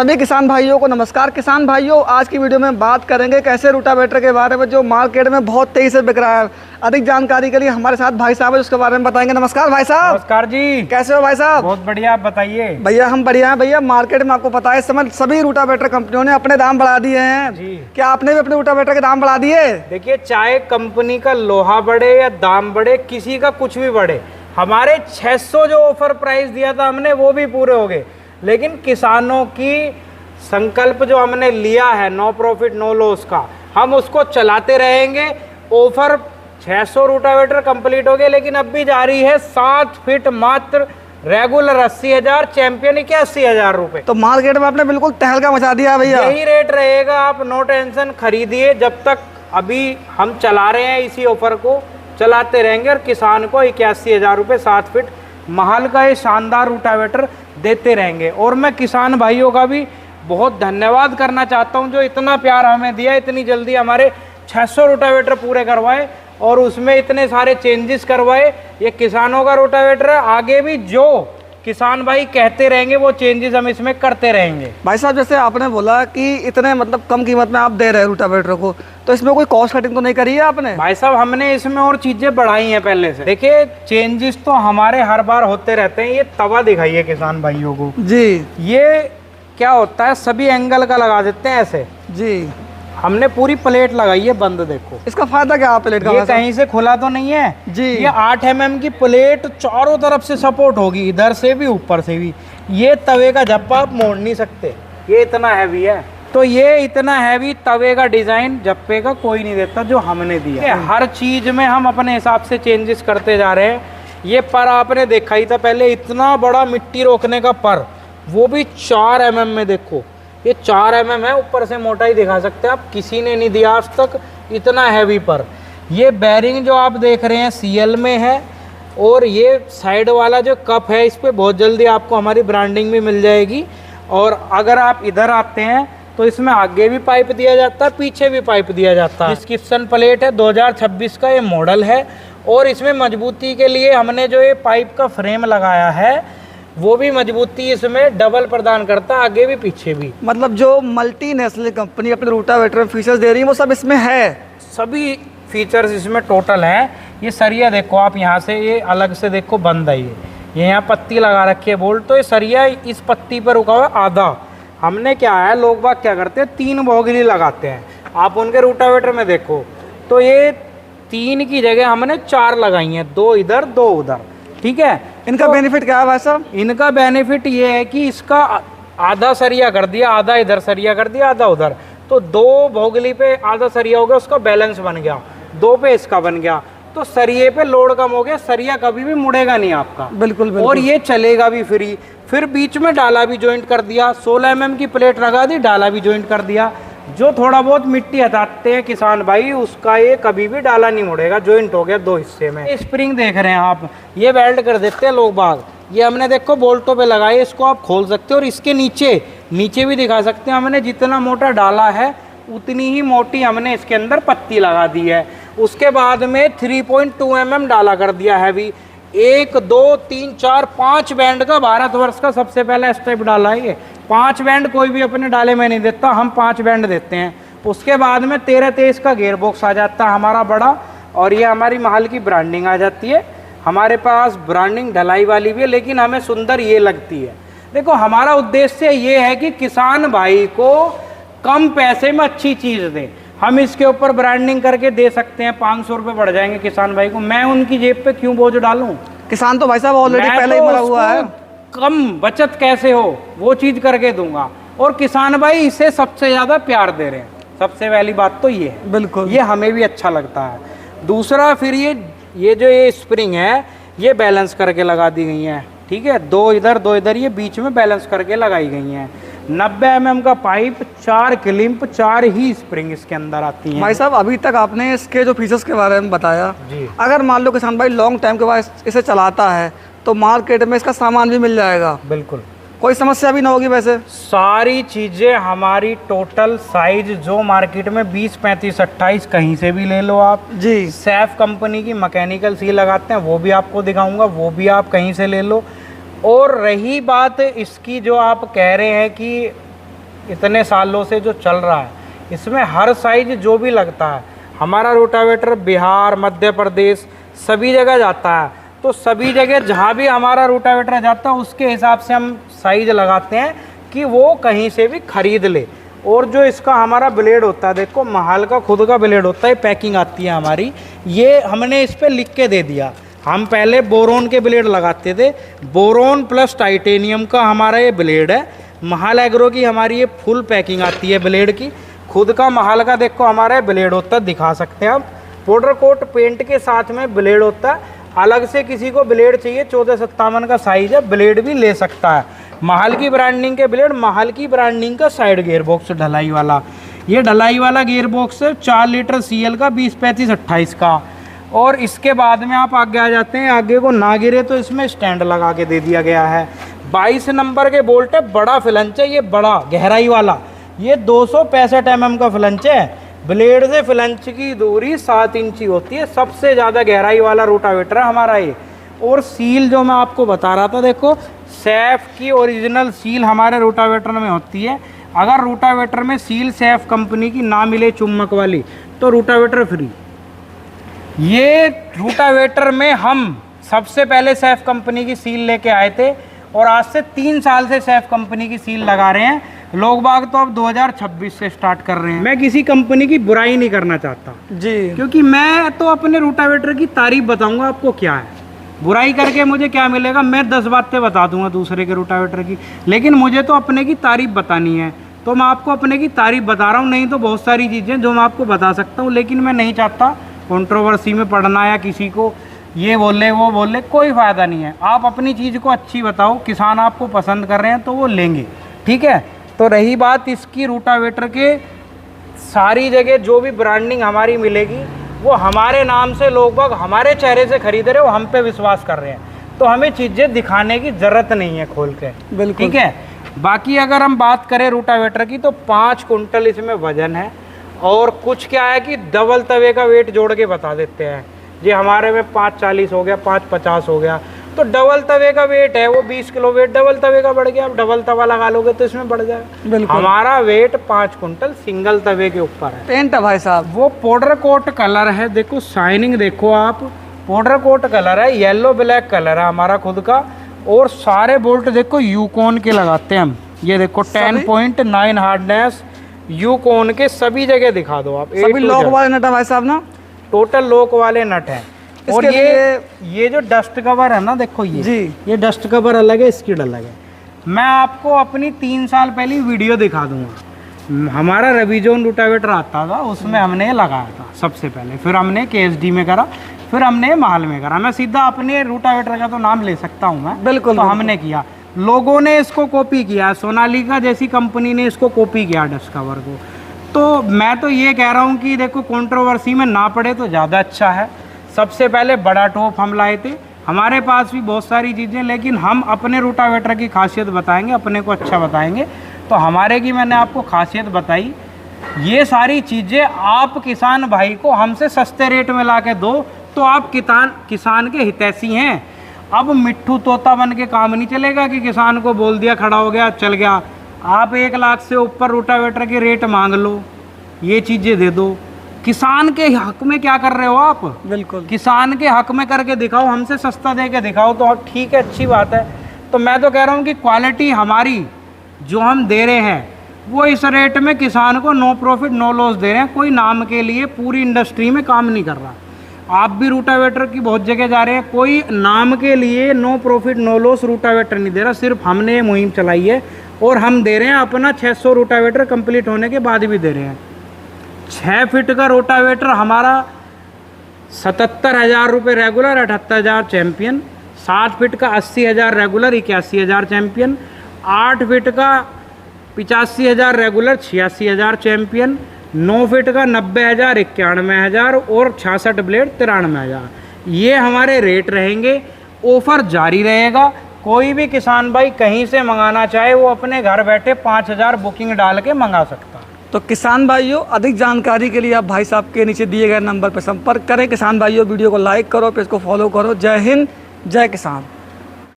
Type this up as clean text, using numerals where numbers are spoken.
सभी किसान भाइयों को नमस्कार। किसान भाइयों, आज की वीडियो में बात करेंगे कैसे रूटावेटर के बारे में जो मार्केट में बहुत तेजी से बिक रहा है। अधिक जानकारी के लिए हमारे साथ भाई साहब है, उसके बारे में बताएंगे। नमस्कार भाई साहब। नमस्कार जी, कैसे हो भाई साहब? बहुत बढ़िया, आप बताइए। भैया हम बढ़िया हैं। भैया मार्केट में आपको पता है इस समय सभी रूटावेटर कंपनियों ने अपने दाम बढ़ा दिए हैं जी। क्या आपने भी अपने रूटावेटर के दाम बढ़ा दिए? देखिए, चाहे कंपनी का लोहा बढ़े या दाम बढ़े, किसी का कुछ भी बढ़े, हमारे 600 जो ऑफर प्राइस दिया था हमने वो भी पूरे हो गए। लेकिन किसानों की संकल्प जो हमने लिया है नो प्रॉफिट नो लॉस का, हम उसको चलाते रहेंगे। ऑफर 600 रूटावेटर कंप्लीट हो गए, लेकिन अब भी जारी है 7 फीट मात्र रेगुलर 80,000, चैंपियन के 80,000 रुपए। तो मार्केट में आपने बिल्कुल तहलका मचा दिया भैया। यही रेट रहेगा, आप नो टेंशन खरीदिए। जब तक अभी हम चला रहे हैं इसी ऑफर को चलाते रहेंगे और किसान को 81,000 रुपये 7 फीट महल का ये शानदार रूटावेटर देते रहेंगे। और मैं किसान भाइयों का भी बहुत धन्यवाद करना चाहता हूं जो इतना प्यार हमें दिया, इतनी जल्दी हमारे 600 रूटावेटर पूरे करवाए और उसमें इतने सारे चेंजेस करवाए। ये किसानों का रूटावेटर है, आगे भी जो किसान भाई कहते रहेंगे वो चेंजेस हम इसमें करते रहेंगे। भाई साहब, जैसे आपने बोला कि इतने मतलब कम कीमत में आप दे रहे हैं रूटावेटर को, तो इसमें कोई कॉस्ट कटिंग तो नहीं करी है आपने? भाई साहब, हमने इसमें और चीजें बढ़ाई हैं पहले से। देखिए, चेंजेस तो हमारे हर बार होते रहते हैं। ये तवा दिखाइए किसान भाइयों को जी। ये क्या होता है, सभी एंगल का लगा देते हैं ऐसे जी। हमने पूरी प्लेट लगाई है बंद। देखो इसका फायदा क्या है प्लेट का? ये कहीं से खुला तो नहीं है जी। ये 8 mm की प्लेट चारों तरफ से सपोर्ट होगी, इधर से भी ऊपर से भी। ये तवे का झप्पा आप मोड़ नहीं सकते, ये इतना हैवी है। तो ये इतना हैवी तवे का डिजाइन झप्पे का कोई नहीं देता जो हमने दिया। हर चीज में हम अपने हिसाब से चेंजेस करते जा रहे हैं। ये पर आपने देखा ही था पहले, इतना बड़ा मिट्टी रोकने का पर, वो भी 4 mm में। देखो ये 4 mm है, ऊपर से मोटाई दिखा सकते हैं आप, किसी ने नहीं दिया आज तक इतना हैवी पर। ये बैरिंग जो आप देख रहे हैं CL में है, और ये साइड वाला जो कप है इस पर बहुत जल्दी आपको हमारी ब्रांडिंग भी मिल जाएगी। और अगर आप इधर आते हैं तो इसमें आगे भी पाइप दिया जाता है, पीछे भी पाइप दिया जाता है। डिस्क्रिप्शन प्लेट है, 2026 का ये मॉडल है। और इसमें मजबूती के लिए हमने जो ये पाइप का फ्रेम लगाया है वो भी मजबूती इसमें डबल प्रदान करता है, आगे भी पीछे भी। मतलब जो मल्टीनेशनल कंपनी अपने रूटावेटर में फीचर्स दे रही है वो सब इसमें है? सभी फीचर्स इसमें टोटल हैं। ये सरिया देखो आप, यहाँ से ये अलग से देखो बंद है। ये यहाँ पत्ती लगा रखी है बोल्ट, तो ये सरिया इस पत्ती पर रुका हुआ आधा। हमने क्या है, लोग बाग क्या करते हैं 3 बोगली लगाते हैं। आप उनके रूटावेटर में देखो तो ये 3 की जगह हमने 4 लगाई हैं, 2 इधर 2 उधर। ठीक है, इनका तो बेनिफिट क्या है भाई साहब? इनका बेनिफिट ये है कि इसका आधा सरिया कर दिया, आधा इधर सरिया कर दिया, आधा उधर, तो 2 भोगली पे आधा सरिया हो गया, उसका बैलेंस बन गया। 2 पे इसका बन गया, तो सरिये पे लोड कम हो गया, सरिया कभी भी मुड़ेगा नहीं आपका। बिल्कुल बिल्कुल। और ये चलेगा भी फ्री। फिर बीच में डाला भी जॉइंट कर दिया, 16 mm की प्लेट लगा दी, डाला भी जॉइंट कर दिया। जो थोड़ा बहुत मिट्टी हटाते हैं किसान भाई, उसका ये कभी भी डाला नहीं मुड़ेगा, जॉइंट हो गया 2 हिस्से में। स्प्रिंग देख रहे हैं आप, ये वेल्ड कर देते हैं लोग बाग। ये हमने देखो बोल्टों पे लगाए, इसको आप खोल सकते हो। और इसके नीचे भी दिखा सकते हैं, हमने जितना मोटा डाला है उतनी ही मोटी हमने इसके अंदर पत्ती लगा दी है। उसके बाद में 3.2 mm डाला कर दिया हैवी। 1 2 3 4 5 बैंड का भारतवर्ष का सबसे पहला स्टेप डाला है ये। 5 बैंड कोई भी अपने डाले में नहीं देता, हम 5 बैंड देते हैं। उसके बाद में 13-23 का गियर बॉक्स आ जाता है हमारा बड़ा, और ये हमारी महल की ब्रांडिंग आ जाती है। हमारे पास ब्रांडिंग ढलाई वाली भी है, लेकिन हमें सुंदर ये लगती है। देखो, हमारा उद्देश्य ये है कि किसान भाई को कम पैसे में अच्छी चीज़ दें। हम इसके ऊपर ब्रांडिंग करके दे सकते हैं, 500 रुपये बढ़ जाएंगे किसान भाई को। मैं उनकी जेब पे क्यों बोझ डालूं? किसान तो भाई साहब ऑलरेडी पहले ही मरा हुआ है। कम बचत कैसे हो वो चीज़ करके दूंगा। और किसान भाई इसे सबसे ज़्यादा प्यार दे रहे हैं, सबसे पहली बात तो ये है। बिल्कुल, ये हमें भी अच्छा लगता है। दूसरा, फिर ये जो ये स्प्रिंग है ये बैलेंस करके लगा दी गई है। ठीक है, 2 इधर 2 इधर, ये बीच में बैलेंस करके लगाई गई हैं। 90 mm का पाइप, 4 क्लिंप, 4 ही स्प्रिंग इसके अंदर आती हैं। भाई साहब, अभी तक आपने इसके जो फीचर्स के बारे में बताया जी। अगर मान लो किसान भाई लॉन्ग टाइम के बाद इसे चलाता है तो मार्केट में इसका सामान भी मिल जाएगा? बिल्कुल, कोई समस्या भी ना होगी? वैसे सारी चीज़ें हमारी टोटल साइज जो मार्केट में 20 35 28 कहीं से भी ले लो आप जी। सैफ कंपनी की मैकेनिकल सील लगाते हैं, वो भी आपको दिखाऊंगा, वो भी आप कहीं से ले लो। और रही बात इसकी जो आप कह रहे हैं कि इतने सालों से जो चल रहा है, इसमें हर साइज जो भी लगता है, हमारा रोटावेटर बिहार, मध्य प्रदेश सभी जगह जाता है। तो सभी जगह जहाँ भी हमारा रोटावेटर जाता है उसके हिसाब से हम साइज लगाते हैं कि वो कहीं से भी खरीद ले। और जो इसका हमारा ब्लेड होता है, देखो महाल का खुद का ब्लेड होता है, पैकिंग आती है हमारी, ये हमने इस पर लिख के दे दिया। हम पहले बोरोन के ब्लेड लगाते थे, बोरोन प्लस टाइटेनियम का हमारा ये ब्लेड है। महाल एग्रो की हमारी ये फुल पैकिंग आती है ब्लेड की, खुद का महाल का देखो हमारा ब्लेड होता है, दिखा सकते हैं आप। पाउडर कोट पेंट के साथ में ब्लेड होता है। अलग से किसी को ब्लेड चाहिए 1457 का साइज है, ब्लेड भी ले सकता है। महाल की ब्रांडिंग के ब्लेड, महाल की ब्रांडिंग का साइड गियर बॉक्स ढलाई वाला, ये ढलाई वाला गियर बॉक्स है 4 लीटर CL का 20 35 28 का। और इसके बाद में आप आगे आ जाते हैं, आगे को ना गिरे तो इसमें स्टैंड लगा के दे दिया गया है। 22 नंबर के बोल्ट है, बड़ा फ्लंच है, ये बड़ा गहराई वाला, ये 265 mm का फ्लंच है। ब्लेड से फ्लंच की दूरी 7 इंची होती है, सबसे ज़्यादा गहराई वाला रोटावेटर है हमारा ये। और सील जो मैं आपको बता रहा था, देखो सैफ की ओरिजिनल सील हमारे रोटावेटर में होती है। अगर रोटावेटर में सील सैफ कंपनी की ना मिले चुम्बक वाली तो रोटावेटर फ्री। ये रोटावेटर में हम सबसे पहले सैफ कंपनी की सील लेके आए थे और आज से 3 साल से सैफ कंपनी की सील लगा रहे हैं। लोग बाग तो अब 2026 से स्टार्ट कर रहे हैं। मैं किसी कंपनी की बुराई नहीं करना चाहता जी, क्योंकि मैं तो अपने रोटावेटर की तारीफ बताऊंगा आपको। क्या है बुराई करके मुझे क्या मिलेगा? मैं 10 बातें बता दूंगा दूसरे के रोटावेटर की, लेकिन मुझे तो अपने की तारीफ बतानी है, तो मैं आपको अपने की तारीफ बता रहा हूँ। नहीं तो बहुत सारी चीज़ें जो मैं आपको बता सकता हूँ, लेकिन मैं नहीं चाहता कंट्रोवर्सी में पढ़ना या किसी को ये बोले वो बोले, कोई फ़ायदा नहीं है। आप अपनी चीज़ को अच्छी बताओ, किसान आपको पसंद कर रहे हैं तो वो लेंगे, ठीक है। तो रही बात इसकी रोटावेटर के, सारी जगह जो भी ब्रांडिंग हमारी मिलेगी वो हमारे नाम से, लोग बाग हमारे चेहरे से खरीद रहे हो, हम पे विश्वास कर रहे हैं, तो हमें चीज़ें दिखाने की ज़रूरत नहीं है खोल के, बिल्कुल ठीक है। बाकी अगर हम बात करें रोटावेटर की तो 5 कुंटल इसमें वजन है। और कुछ क्या है कि डबल तवे का वेट जोड़ के बता देते हैं, जी हमारे में 540 हो गया, 550 हो गया, तो डबल तवे का वेट है वो 20 किलो वेट डबल तवे का बढ़ गया। अब डबल तवा लगा लोगे तो इसमें बढ़ जाएगा। हमारा वेट 5 कुंटल सिंगल तवे के ऊपर है। पेंट है भाई साहब, वो पाउडर कोट कलर है, देखो शाइनिंग देखो आप, पाउडर कोट कलर है, येलो ब्लैक कलर है हमारा खुद का। और सारे बोल्ट देखो यूकोन के लगाते हैं हम, ये देखो 10.9 हार्डनेस यूकोन के, सभी जगह दिखा दो आप, सभी लॉक वाले नट है भाई साहब ना, टोटल लॉक वाले नट हैं। और ये जो डस्ट कवर है ना, देखो ये डस्ट कवर अलग है, इसकी अलग है। मैं आपको अपनी 3 साल पहले वीडियो दिखा दूंगा। हमारा रविजोन रोटावेटर आता था, उसमें हमने लगाया था सबसे पहले, फिर हमने KSD में करा, फिर हमने महाल में करा। मैं सीधा अपने रोटावेटर का तो नाम ले सकता हूँ मैं, बिल्कुल। तो हमने किया, लोगों ने इसको कॉपी किया, सोनालिका जैसी कंपनी ने इसको कॉपी किया डस्ट कवर को। तो मैं तो ये कह रहा हूँ कि देखो कंट्रोवर्सी में ना पड़े तो ज़्यादा अच्छा है। सबसे पहले बड़ा टॉप हम लाए थे, हमारे पास भी बहुत सारी चीज़ें, लेकिन हम अपने रोटावेटर की खासियत बताएंगे, अपने को अच्छा बताएंगे। तो हमारे की मैंने आपको खासियत बताई, ये सारी चीज़ें आप किसान भाई को हमसे सस्ते रेट में ला के दो तो आप किसान के हितैषी हैं। अब मिट्ठू तोता बन के काम नहीं चलेगा कि किसान को बोल दिया खड़ा हो गया चल गया। आप 1 लाख से ऊपर रोटावेटर के रेट मांग लो, ये चीज़ें दे दो। किसान के हक में क्या कर रहे हो आप? बिल्कुल, किसान के हक में करके दिखाओ, हमसे सस्ता दे के दिखाओ तो ठीक है, अच्छी बात है। तो मैं तो कह रहा हूँ कि क्वालिटी हमारी जो हम दे रहे हैं वो इस रेट में किसान को नो प्रॉफिट नो लॉस दे रहे हैं। कोई नाम के लिए पूरी इंडस्ट्री में काम नहीं कर रहा। आप भी रोटावेटर की बहुत जगह जा रहे हैं, कोई नाम के लिए no profit no loss rotavator नहीं दे रहा। सिर्फ हमने ये मुहिम चलाई है और हम दे रहे हैं अपना 600 रोटावेटर कंप्लीट होने के बाद भी दे रहे हैं। 6 फीट का रोटावेटर हमारा 77,000 रुपये रेगुलर, 78,000 चैम्पियन। 7 फीट का 80,000 रेगुलर, 81,000 चैम्पियन। 8 फीट का 85,000 रेगुलर, 86,000 चैम्पियन। 9 फीट का 90,000, 91,000 और 66 ब्लेड 93,000। ये हमारे रेट रहेंगे, ऑफर जारी रहेगा। कोई भी किसान भाई कहीं से मंगाना चाहे वो अपने घर बैठे 5,000 बुकिंग डाल के मंगा सकता है। तो किसान भाइयों, अधिक जानकारी के लिए आप भाई साहब के नीचे दिए गए नंबर पर संपर्क करें। किसान भाइयों, वीडियो को लाइक करो, पेज को फॉलो करो। जय हिंद, जय किसान।